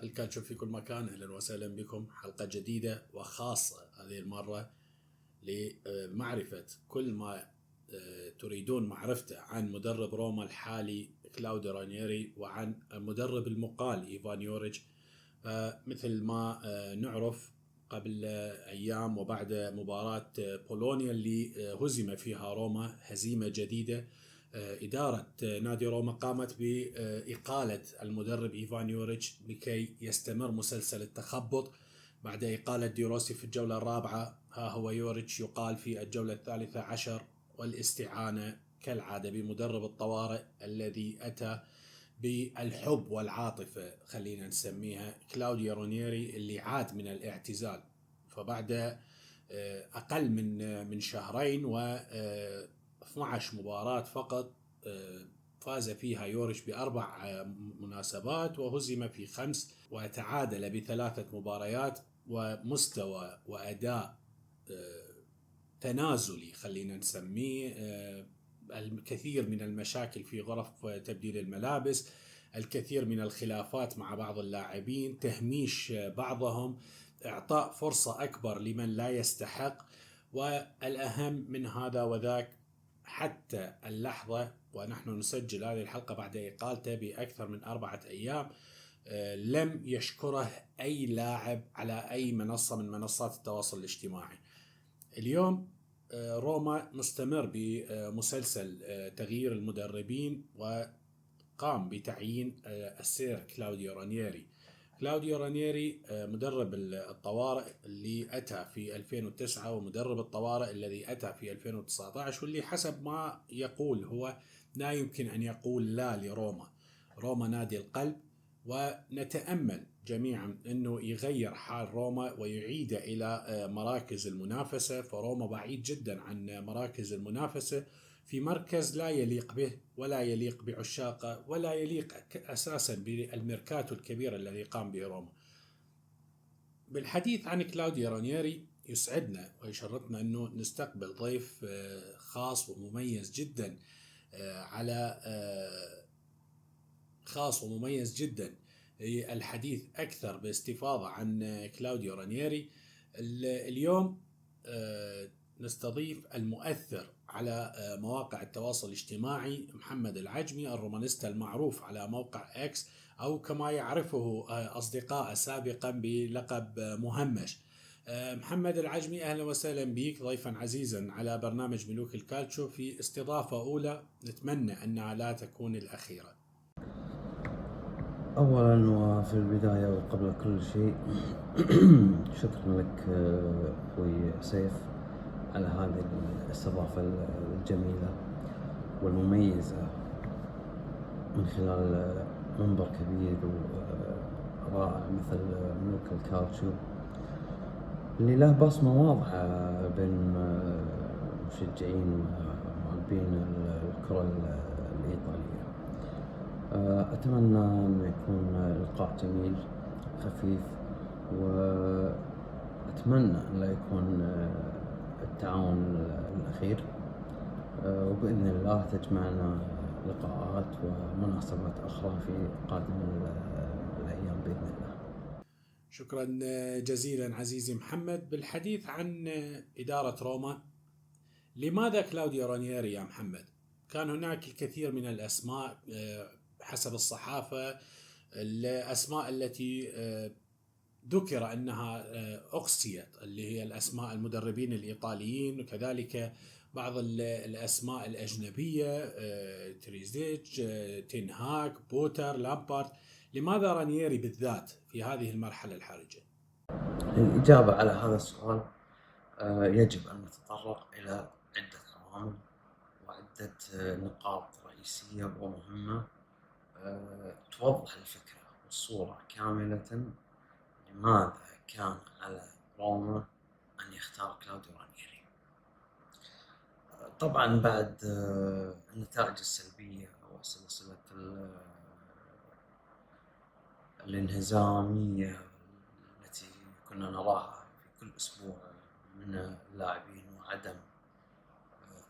أعشاق الكالتشو في كل مكان، أهلا وسهلا بكم. حلقة جديدة وخاصة هذه المرة لمعرفة كل ما تريدون معرفته عن مدرب روما الحالي كلاوديو رانييري وعن المدرب المقال إيفان يوريتش. مثل ما نعرف قبل أيام وبعد مباراة بولونيا اللي هزم فيها روما هزيمة جديدة، إدارة نادي روما قامت بإقالة المدرب إيفان يوريتش لكي يستمر مسلسل التخبط بعد إقالة ديروسي في الجولة الرابعة. ها هو يوريتش يقال في الجولة الثالثة عشر، والاستعانة كالعادة بمدرب الطوارئ الذي أتى بالحب والعاطفة، خلينا نسميها كلاوديو رانييري، اللي عاد من الاعتزال. فبعد أقل من شهرين و 12 مباراة فقط فاز فيها يوريتش ب4 مناسبات وهزم في 5، وتعادل ب3 مباريات، ومستوى وأداء تنازلي خلينا نسميه. الكثير من المشاكل في غرف تبديل الملابس، الكثير من الخلافات مع بعض اللاعبين، تهميش بعضهم، إعطاء فرصة أكبر لمن لا يستحق. والأهم من هذا وذاك حتى اللحظة ونحن نسجل هذه الحلقة بعد إقالته بأكثر من 4 أيام، لم يشكره أي لاعب على أي منصة من منصات التواصل الاجتماعي. اليوم روما مستمر بمسلسل تغيير المدربين، وقام بتعيين السير كلاوديو رانييري. كلاوديو رانييري مدرب الطوارئ اللي أتى في 2009 ومدرب الطوارئ الذي أتى في 2019، واللي حسب ما يقول هو لا يمكن أن يقول لا لروما. روما نادي القلب، ونتأمل جميعا أنه يغير حال روما ويعيد إلى مراكز المنافسة. فروما بعيد جدا عن مراكز المنافسة، في مركز لا يليق به ولا يليق بعشاقه ولا يليق أساسا بالميركاتو الكبير الذي قام به روما. بالحديث عن كلاوديو رانييري يسعدنا ويشرفنا أنه نستقبل ضيف خاص ومميز جدا خاص ومميز جدا الحديث أكثر باستفاضة عن كلاوديو رانييري. اليوم نستضيف المؤثر على مواقع التواصل الاجتماعي محمد العجمي، الرومانيستا المعروف على موقع إكس، أو كما يعرفه أصدقاء سابقا بلقب مهمش. محمد العجمي، أهلا وسهلا بك ضيفا عزيزا على برنامج ملوك الكالتشو في استضافة أولى نتمنى أنها لا تكون الأخيرة. أولا وفي البداية وقبل كل شيء شكرا لك أخوي سيف على هذه الاستضافة الجميلة والمميزة من خلال منبر كبير ورائع مثل ملوك الكالتشو، اللي له بصمة واضحة بين مشجعين ومحبين الكرة الإيطالية. أتمنى أن يكون لقاء جميل خفيف، وأتمنى أن لا يكون التعاون الأخير، وبإذن الله تجمعنا لقاءات ومناسبات أخرى في قادم الأيام بإذن الله. شكرا جزيلا عزيزي محمد. بالحديث عن إدارة روما، لماذا كلاوديو رانييري يا محمد؟ كان هناك الكثير من الأسماء حسب الصحافة، الأسماء التي ذكر أنها أقصيت، اللي هي الأسماء المدربين الإيطاليين، وكذلك بعض الأسماء الأجنبية، تريزيتش، تينهاك، بوتر، لامبارد. لماذا رانييري بالذات في هذه المرحلة الحرجة؟ الإجابة على هذا السؤال يجب أن نتطرق إلى عدة عوامل وعدة نقاط رئيسية ومهمة توضح الفكرة والصورة كاملة لماذا كان على روما أن يختار كلاوديو رانييري. طبعا بعد النتائج السلبية وسلسلة الانهزامية التي كنا نراها في كل أسبوع من اللاعبين، وعدم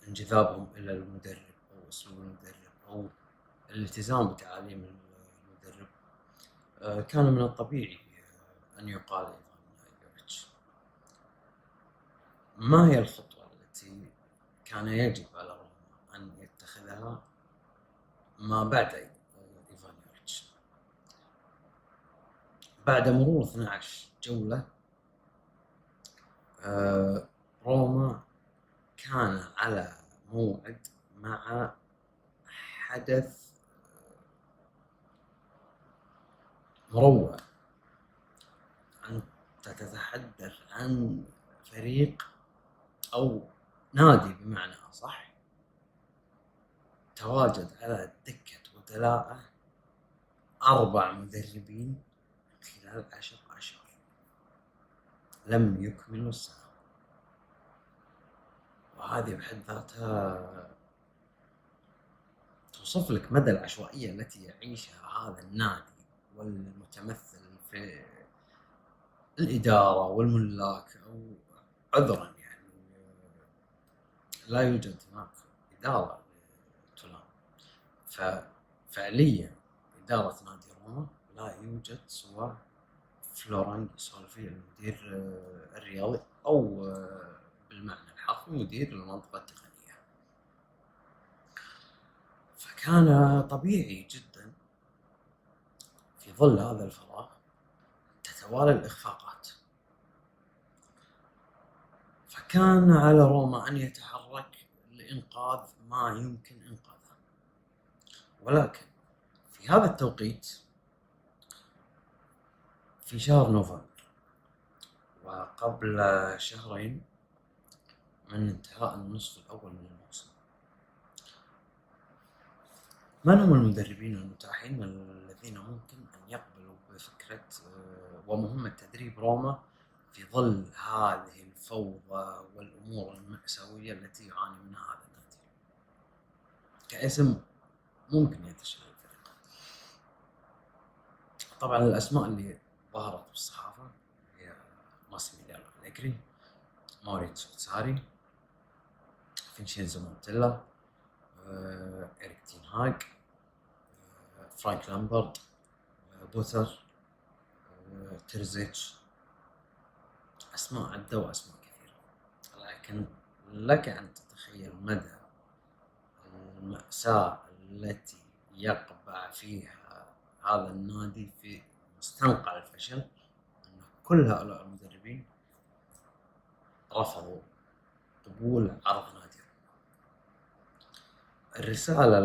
انجذابهم إلى المدرب أو أسلوب المدرب أو الالتزام بتعاليم المدرب، كان من الطبيعي أن يقال إيفان يوريتش. ما هي الخطوة التي كان يجب على روما أن يتخذها ما بعد إيفان يوريتش؟ بعد مرور 12 جولة روما كان على موعد مع حدث مروع. أنت تتحدث عن فريق أو نادي بمعنى أصح تواجد على دكة بدلاء 4 مدربين خلال 10 أشهر لم يكملوا السنة، وهذه بحد ذاتها توصف لك مدى العشوائية التي يعيشها هذا النادي والمتمثل في الإدارة والملاك، أو عذرا يعني لا يوجد هناك إدارة لتولان. ففعليا إدارة نادي روما لا يوجد سوى فلورانجي سولفي المدير الرياضي، أو بالمعنى الحرفي مدير المنطقة التقنية. فكان طبيعي جدا في ظل هذا الفراغ تتوالى الإخفاقات، فكان على روما أن يتحرك لإنقاذ ما يمكن إنقاذه. ولكن في هذا التوقيت في شهر نوفمبر وقبل شهرين من انتهاء النصف الأول من الموسم، من هم المدربين المتاحين الذين ممكن أن يقبلوا بفكرة ومهمة تدريب روما في ظل هذه الفوضى والأمور المأساوية التي يعاني منها هذا النادي؟ كاسم ممكن ينتشر الفريق. طبعا الأسماء اللي ظهرت بالصحافة هي ماسيميليانو أليجري، موريتسيو ساري، فينشينزو مونتيلا، إريك تين هاج، فرانك لامبرد، بوتر، تيرزيتش. أسماء عدة وأسماء كثيرة، لكن لك أن تتخيل مدى المأساة التي يقبع فيها هذا النادي في مستنقع الفشل، أن كل هؤلاء المدربين رفضوا قبول عرض نادي. الرسالة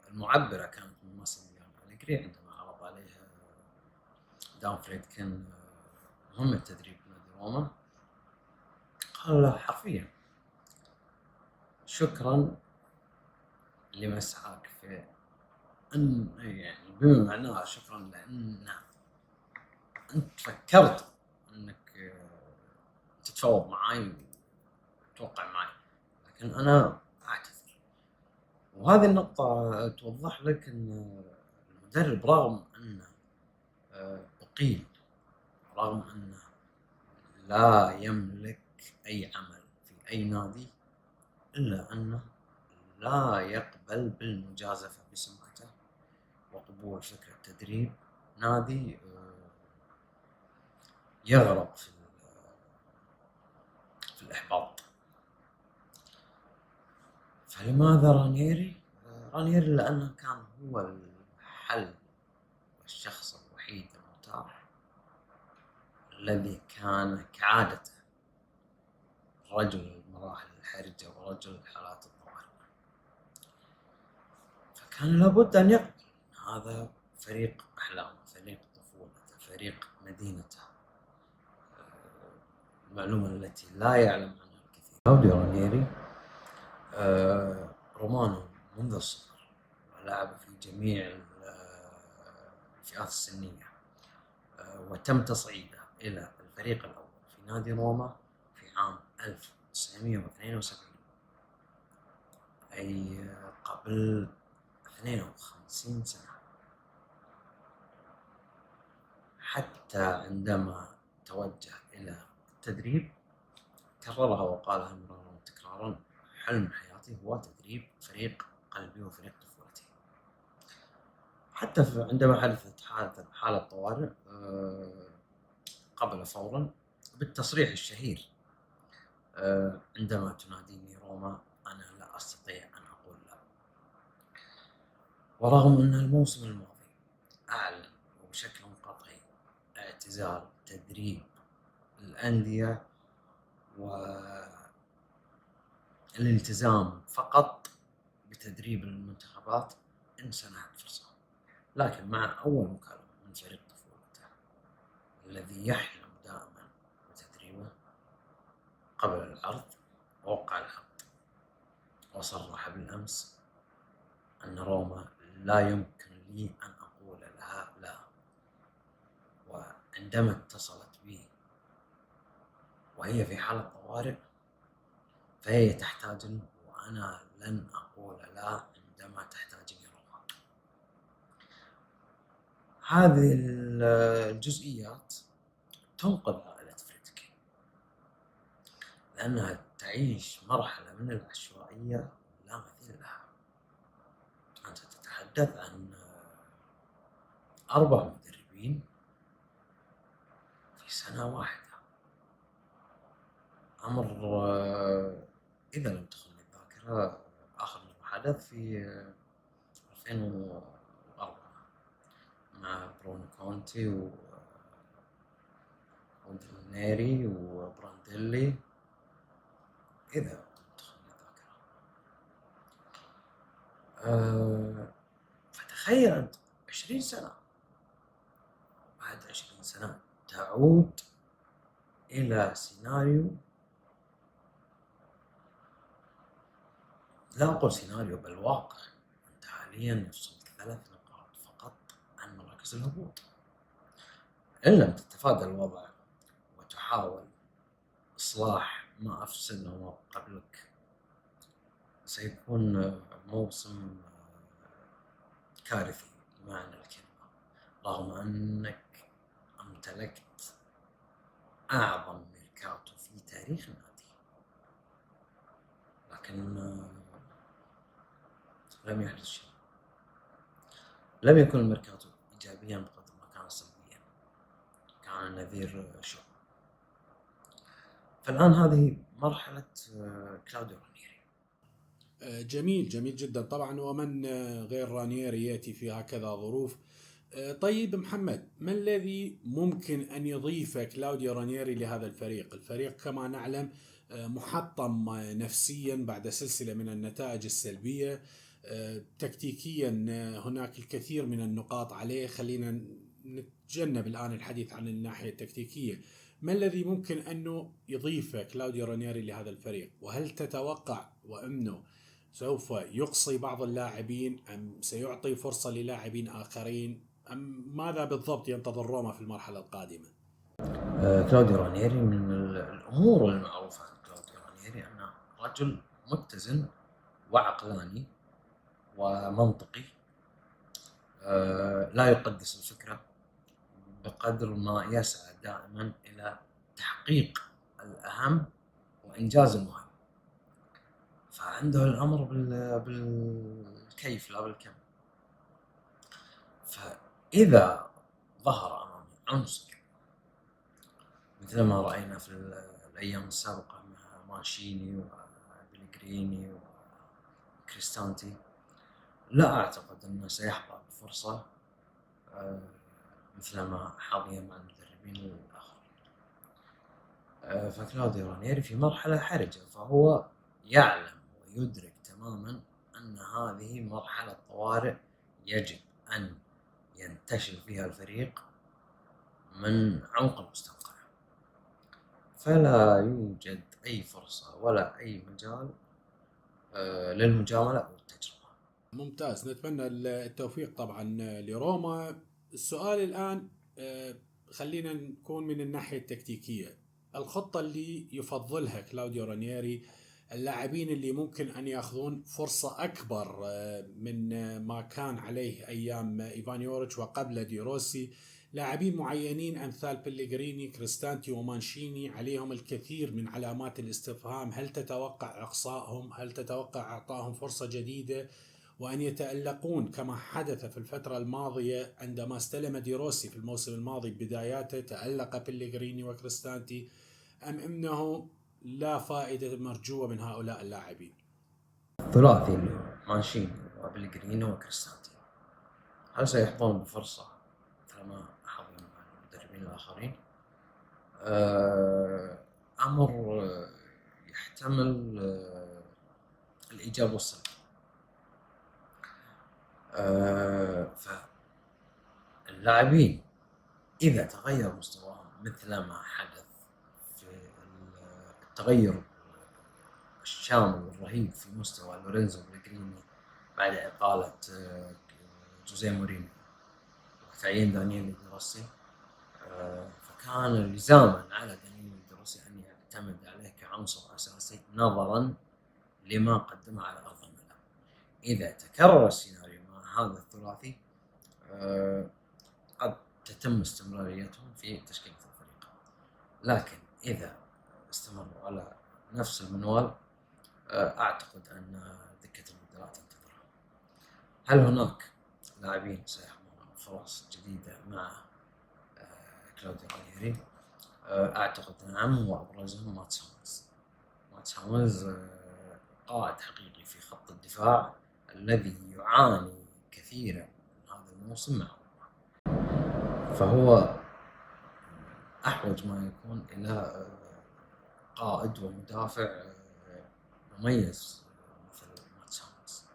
المعبرة كانت من ماسيميليانو أليجري عندما عرض عليه دان فريدكن مهمة تدريب نادي روما. قال له حرفيا: شكرا لمسعاك في أن، يعني بما معناه شكرا لأن أنت فكرت أنك تتفاوض معي وتوقع معي، لكن أنا أعتذر. وهذه النقطة توضح لك أن المدرب رغم أنه أقيل، رغم أنه لا يملك أي عمل في أي نادي، إلا أنه لا يقبل بالمجازفة بسمعته وقبول فكرة تدريب نادي يغرق في الإحباط. فلماذا رانييري؟ رانييري لأنه كان هو الحل والشخص الوحيد المتاح الذي كان كعادته رجل المراحل الحرجة ورجل حالات الطوارئ. فكان لابد أن يقبل هذا فريق أحلامه، فريق طفولته، فريق مدينته، المعلومة التي لا يعلم عنها الكثير. كلاوديو رانييري رومانو منذ الصغر، ولعب في جميع الفئات السنية، وتم تصعيده إلى الفريق الأول في نادي روما في عام 1972، أي قبل 52 سنة. حتى عندما توجه إلى التدريب كررها وقالها مرارا وتكرارا: حلم حياتي هو تدريب فريق قلبي وفريق طفولتي. حتى عندما حدثت حالة طوارئ قبل فورا بالتصريح الشهير عندما تناديني روما أنا لا أستطيع أن أقول لا. ورغم أن الموسم الماضي أعلن بشكل قطعي اعتزال تدريب الأندية والالتزام فقط بتدريب المنتخبات إن سنحت فرصة، لكن مع أول مكالمة من فريق طفولته الذي يحلم دائما بتدريبه قبل العرض وقع العقد، وصرح بالأمس أن روما لا يمكن لي أن أقول لها لا. وعندما اتصلت بي وهي في حالة طوارئ فهي تحتاجني وأنا لن أقول لا عندما تحتاجني روما. هذه الجزئيات تنقذ عائلة فريدكي لأنها تعيش مرحلة من العشوائية لا مثيل لها. أنت تتحدث عن 4 مدربين في سنة واحدة، أمر إذا لم تخن الذاكرة آخر ما حدث في 2004 مع برونو كونتي وديل وبرانديلي، إذا لم تخن الذاكرة. فتخيل أنت 20 سنة، بعد 20 سنة تعود إلى سيناريو، لا أقول سيناريو بل واقع. أنت حاليا يفصلك 3 نقاط فقط عن مراكز الهبوط. إن لم تتفادى الوضع وتحاول إصلاح ما أفسده قبلك سيكون موسم كارثي بمعنى الكلمة، رغم أنك امتلكت أعظم ميركاتو في تاريخ النادي، لكن لم يحدث شيء. لم يكن الميركاتو إيجابيا بقدر ما كان سلبيا، كان نذير شو. فالآن هذه مرحلة كلاوديو رانييري. جميل جميل جدا طبعا، ومن غير رانييري يأتي في هكذا ظروف. طيب محمد، ما الذي ممكن أن يضيف كلاوديو رانييري لهذا الفريق؟ الفريق كما نعلم محطم نفسيا بعد سلسلة من النتائج السلبية. تكتيكيا هناك الكثير من النقاط عليه. خلينا نتجنب الآن الحديث عن الناحية التكتيكية. ما الذي ممكن أنه يضيف كلاوديو رانييري لهذا الفريق؟ وهل تتوقع وأنه سوف يقصي بعض اللاعبين أم سيعطي فرصة للاعبين آخرين، أم ماذا بالضبط ينتظر روما في المرحلة القادمة؟ كلاوديو رانييري من الأمور المعروفة عن كلاوديو رانييري أنه رجل متزن وعقلاني ومنطقي، لا يقدس الفكرة بقدر ما يسعى دائما إلى تحقيق الأهم وإنجاز المهم. فعنده الأمر بالكيف لا بالكم. فإذا ظهر أمامي عنصر مثل ما رأينا في الأيام السابقة مع مانشيني وبلغريني وكريستانتي، لا أعتقد أنه سيحظى بفرصة مثل ما حظي مع المدربين الآخرين. فكلاوديو رانييري في مرحلة حرجة، فهو يعلم ويدرك تماما أن هذه مرحلة طوارئ يجب أن ينتشل فيها الفريق من عمق المستنقع، فلا يوجد أي فرصة ولا أي مجال للمجاملة أو التجربة. ممتاز، نتمنى التوفيق طبعا لروما. السؤال الآن خلينا نكون من الناحية التكتيكية. الخطة اللي يفضلها كلاوديو رانييري، اللاعبين اللي ممكن أن يأخذون فرصة أكبر من ما كان عليه أيام إيفان يوريتش وقبل دي روسي، لاعبين معينين أمثال بلغريني كريستانتي ومانشيني عليهم الكثير من علامات الاستفهام. هل تتوقع إقصائهم؟ هل تتوقع إعطائهم فرصة جديدة؟ وأن يتألقون كما حدث في الفترة الماضية عندما استلم دي روسي في الموسم الماضي بداياته، تألق بيليغريني وكريستانتي، أم أنه لا فائدة مرجوة من هؤلاء اللاعبين؟ الثلاثي اللي مانشيني وبلغريني وكريستانتي هل سيحظون بفرصة مثل ما حظوا مع المدربين الآخرين؟ أمر يحتمل الإيجاب والسلب. فاللاعبين إذا تغير مستواهم مثل ما حدث في التغير الشامل والرهيب في مستوى لورينزو بلغريني بعد إقالة جوزيه مورينيو وتعيين دانييل دي روسي، فكان لزاما على دانييل دي روسي أن يعتمد عليه كعنصر أساسي نظرا لما قدمه على أرض الملعب. إذا تكرر السيناريو مع هذا الثلاثي قد تتم استمراريتهم في تشكيلة الفريق، لكن إذا استمروا على نفس المنوال أعتقد أن دكة البدلاء تنتظرهم. هل هناك لاعبين سيحملون فرص جديدة مع كلاوديو رانييري؟ أعتقد نعم، وأبرزهم ماتس هاملز قائد حقيقي في خط الدفاع الذي يعاني كثيرا من هذا الموسم معه، فهو أحوج ما يكون إلى قائد ومدافع مميز مثل ماتس هاملز.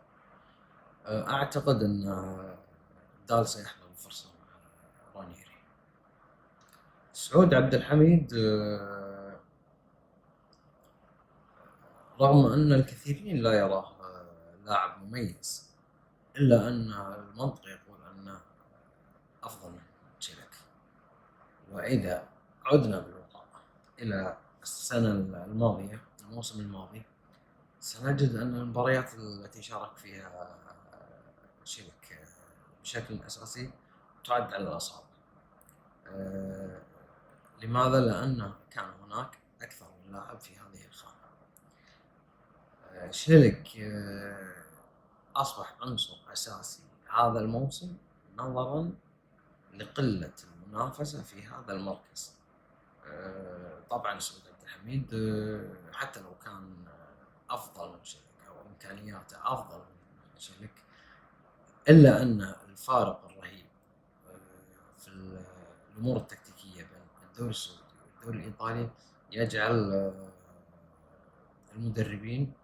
أعتقد أن دال سيحمل الفرصة مع رانييري. سعود عبد الحميد رغم أن الكثيرين لا يراه لاعب مميز، إلا أن المنطق يقول أنه أفضل من تشيلك. وإذا عدنا بالواقع إلى السنة الماضية، الموسم الماضي، سنجد أن المباريات التي شارك فيها تشيلك بشكل أساسي تعد على الأصابع. لماذا؟ لأن كان هناك أكثر من لاعب في هذه الخانة. شيلك أصبح عنصر أساسي هذا الموسم نظرا لقلة المنافسة في هذا المركز. طبعا سعود عبد الحميد حتى لو كان أفضل من شيلك أو إمكانياته أفضل من شيلك، إلا أن الفارق الرهيب في الأمور التكتيكية بين الدوري السعودي والدوري الإيطالي يجعل المدربين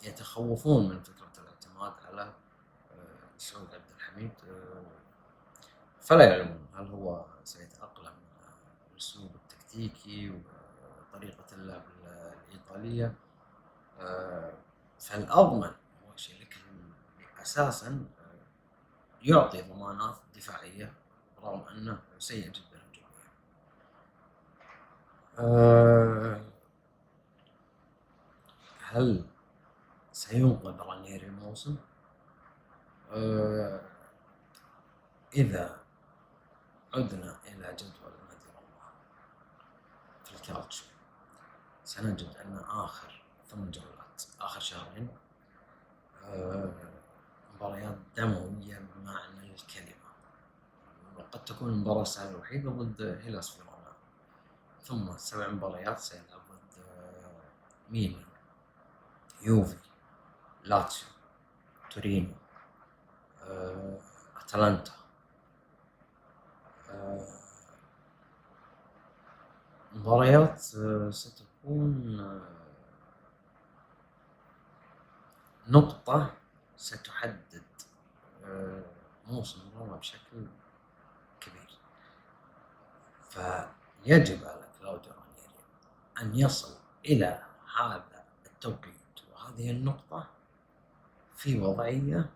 يتخوفون من فكرة الاعتماد على سعود عبد الحميد، فلا يعلمون هل هو سيتأقلم مع الأسلوب التكتيكي وطريقة اللعب الإيطالية. فالأضمن هو شيلك أساسا يعطي ضمانات دفاعية رغم أنه سيء جدا هجوميا. هل سينقذ رانييري الموسم؟ إذا عدنا إلى جدول نادي روما في الكالتشيو سنجد أن آخر 8 جولات، آخر شهرين، مباريات دموية بمعنى الكلمة، وقد تكون المباراة السهلة الوحيدة ضد هيلاس فيرونا، ثم 7 مباريات سيلعب ضد ميلان، يوفي، لاتسيو، تورينو، أتلانتا. مباريات ستكون نقطة ستحدد موسم روما بشكل كبير، فيجب على كلاوديو رانييري أن يصل إلى هذا التوقيت وهذه النقطة في وضعية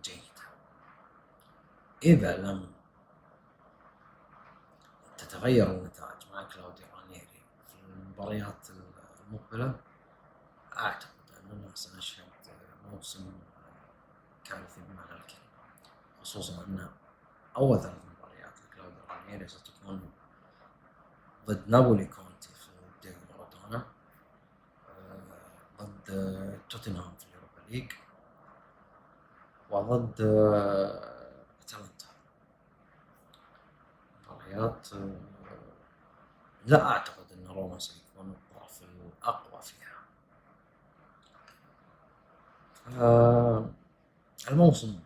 جيدة. إذا لم تتغير النتائج مع كلاوديو رانييري في المباريات المقبلة، أعتقد أننا سنشهد موسم كارثي بمعنى الكلمة، خصوصا أن أول 3 مباريات لكلاوديو رانييري ستكون ضد نابولي كونتي في ديغو مارادونا، ضد توتنهام في اليوروبا ليج، وضد أتلانتا. مباريات لا أعتقد أن روما سيكون الطرف الأقوى فيها. الموسم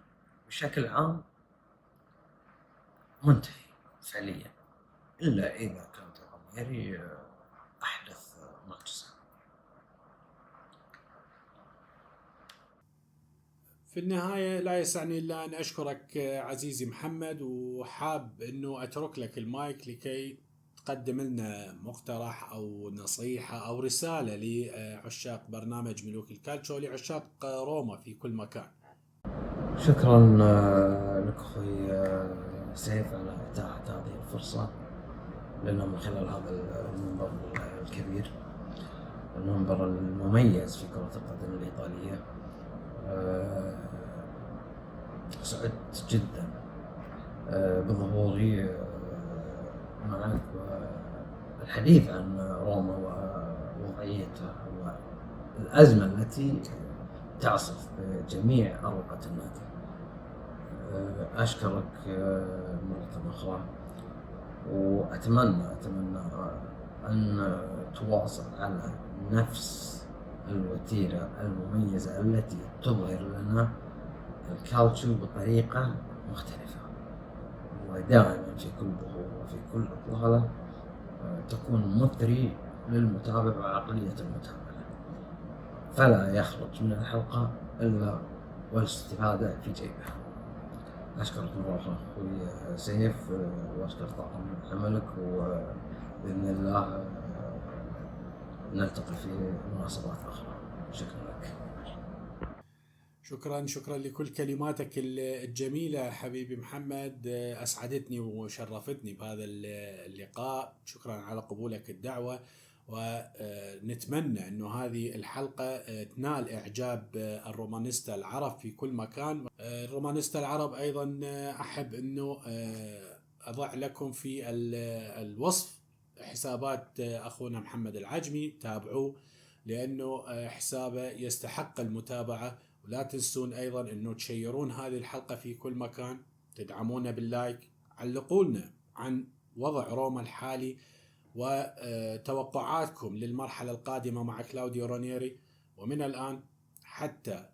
بشكل عام منتهي فعليا، إلا إذا كان رانييري أحدث معجزة. في النهاية لا يسعني إلا أن أشكرك عزيزي محمد، وحاب أنه أترك لك المايك لكي تقدم لنا مقترح أو نصيحة أو رسالة لعشاق برنامج ملوك الكالتشو، لعشاق روما في كل مكان. شكرا لك أخوي سيف على إتاحة هذه الفرصة لنا من خلال هذا المنبر الكبير، المنبر المميز في كرة القدم الإيطالية. سعدت جدا بظهوري معك والحديث عن روما ووضعيتها والأزمة التي تعصف بجميع أروقة النادي. أشكرك مرة أخرى، وأتمنى أن تواصل على نفس الوتيرة المميزة التي تظهر لنا الكالتشو بطريقة مختلفة، ودائما في كل ظهور وفي كل إطلالة تكون مثري للمتابع وعقلية المتابع، فلا يخرج من الحلقة إلا والاستفادة في جيبه. أشكرك مرة أخرى أخوي سيف، وأشكر طاقم عملك، وبإذن الله نلتقي في مناسبات أخرى. شكرا لك. شكرا لكل كلماتك الجميلة حبيبي محمد، أسعدتني وشرفتني بهذا اللقاء. شكرا على قبولك الدعوة، ونتمنى أنه هذه الحلقة تنال إعجاب الرومانيستا العرب في كل مكان. الرومانيستا العرب أيضا أحب أنه أضع لكم في الوصف حسابات أخونا محمد العجمي، تابعوه لأنه حسابه يستحق المتابعة. ولا تنسون أيضا أنه تشيرون هذه الحلقة في كل مكان، تدعمونا باللايك، علقوا لنا عن وضع روما الحالي وتوقعاتكم للمرحلة القادمة مع كلاوديو رانييري. ومن الآن حتى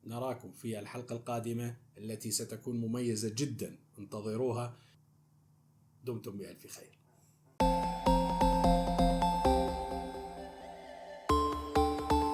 نراكم في الحلقة القادمة التي ستكون مميزة جدا، انتظروها. دمتم بألف خير.